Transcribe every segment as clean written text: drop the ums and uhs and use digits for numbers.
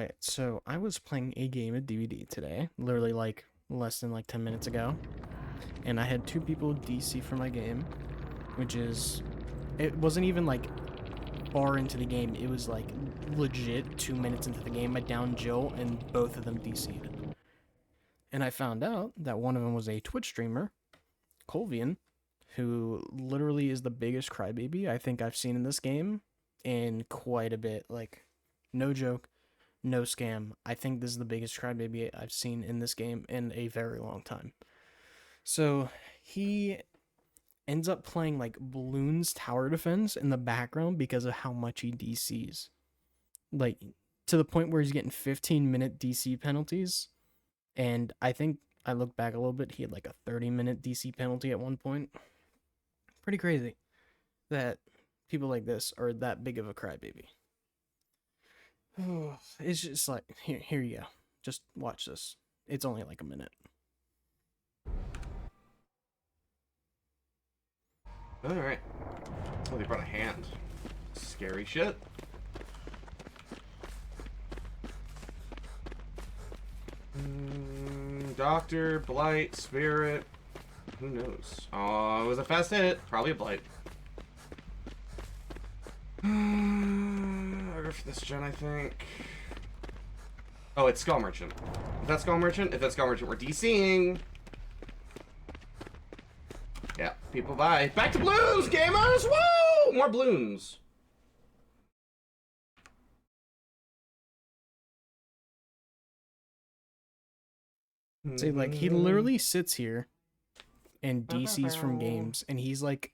Alright, so I was playing a game of DVD today, literally like less than like 10 minutes ago, and I had two people DC for my game, which is, it wasn't even like far into the game, it was like legit 2 minutes into the game. I downed Jill and both of them DC'd. And I found out that one of them was a Twitch streamer, Colvian, who literally is the biggest crybaby I think I've seen in this game in quite a bit. Like, no joke. No scam. I think this is the biggest crybaby I've seen in this game in a very long time. So he ends up playing like Bloons Tower Defense in the background because of how much he DCs. Like to the point where he's getting 15-minute DC penalties. And I think I looked back a little bit, he had like a 30-minute DC penalty at one point. Pretty crazy that people like this are that big of a crybaby. It's just like, here you go. Just watch this. It's only like a minute. Alright. Oh, they brought a hand. Scary shit. Doctor, Blight, Spirit. Who knows? Oh, it was a fast hit. Probably a Blight. I'll go for this gen, I think. Oh, it's Skull Merchant. If that's Skull Merchant, we're DCing. Yeah, people buy. Back to blues, gamers! Woo! More balloons. See, like, he literally sits here and DCs from games, and he's like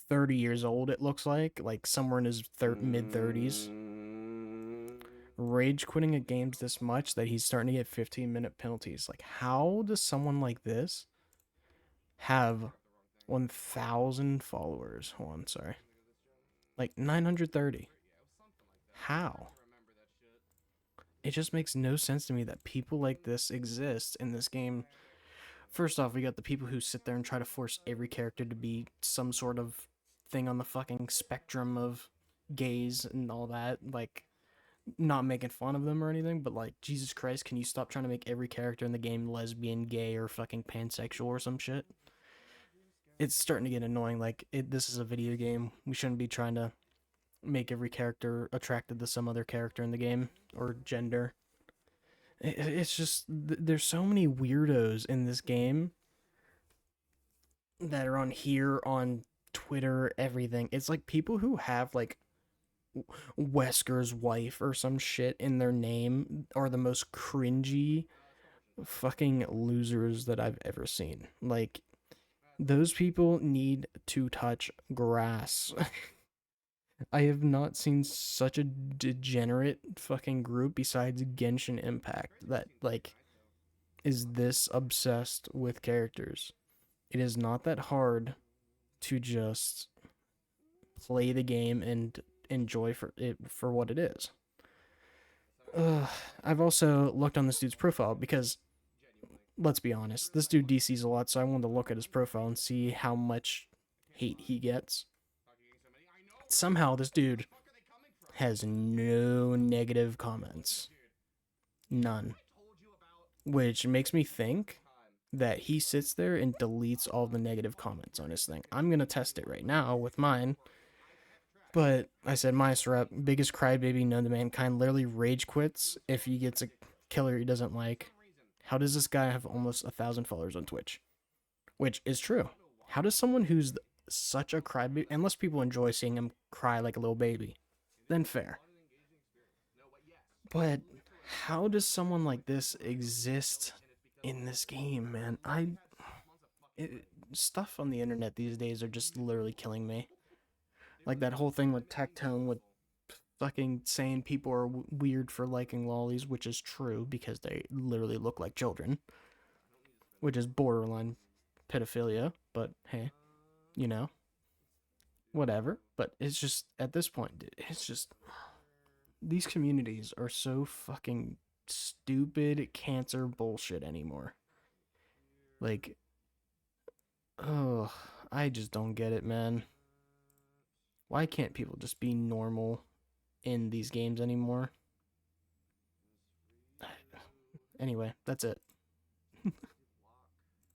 30 years old, it looks like somewhere in his mid-30s. Rage quitting at games this much that he's starting to get 15-minute penalties. Like, how does someone like this have 1,000 followers? Hold on, sorry. Like, 930. How? It just makes no sense to me that people like this exist in this game. First off, we got the people who sit there and try to force every character to be some sort of thing on the fucking spectrum of gays and all that. Like, not making fun of them or anything, but like, Jesus Christ, can you stop trying to make every character in the game lesbian, gay, or fucking pansexual or some shit? It's starting to get annoying. Like, this is a video game. We shouldn't be trying to make every character attracted to some other character in the game or gender. It's just, there's so many weirdos in this game that are on here, on Twitter, everything. It's like people who have like Wesker's wife or some shit in their name are the most cringy fucking losers that I've ever seen. Like, those people need to touch grass. I have not seen such a degenerate fucking group besides Genshin Impact that, like, is this obsessed with characters. It is not that hard to just play the game and enjoy for what it is. I've also looked on this dude's profile because, let's be honest, this dude DCs a lot, so I wanted to look at his profile and see how much hate he gets. Somehow, this dude has no negative comments. None. Which makes me think that he sits there and deletes all the negative comments on his thing. I'm going to test it right now with mine. But I said, Rep, biggest crybaby known to mankind, literally rage quits if he gets a killer he doesn't like. How does this guy have almost 1,000 followers on Twitch? Which is true. How does someone who's such a crybaby, unless people enjoy seeing him cry like a little baby, then fair. But how does someone like this exist in this game, man? Stuff on the internet these days are just literally killing me. Like that whole thing with Tectone with fucking saying people are weird for liking lollies, which is true because they literally look like children, which is borderline pedophilia, but hey, you know, whatever. But it's just, at this point, it's just, these communities are so fucking stupid cancer bullshit anymore. Like, oh, I just don't get it, man. Why can't people just be normal in these games anymore? Anyway, that's it.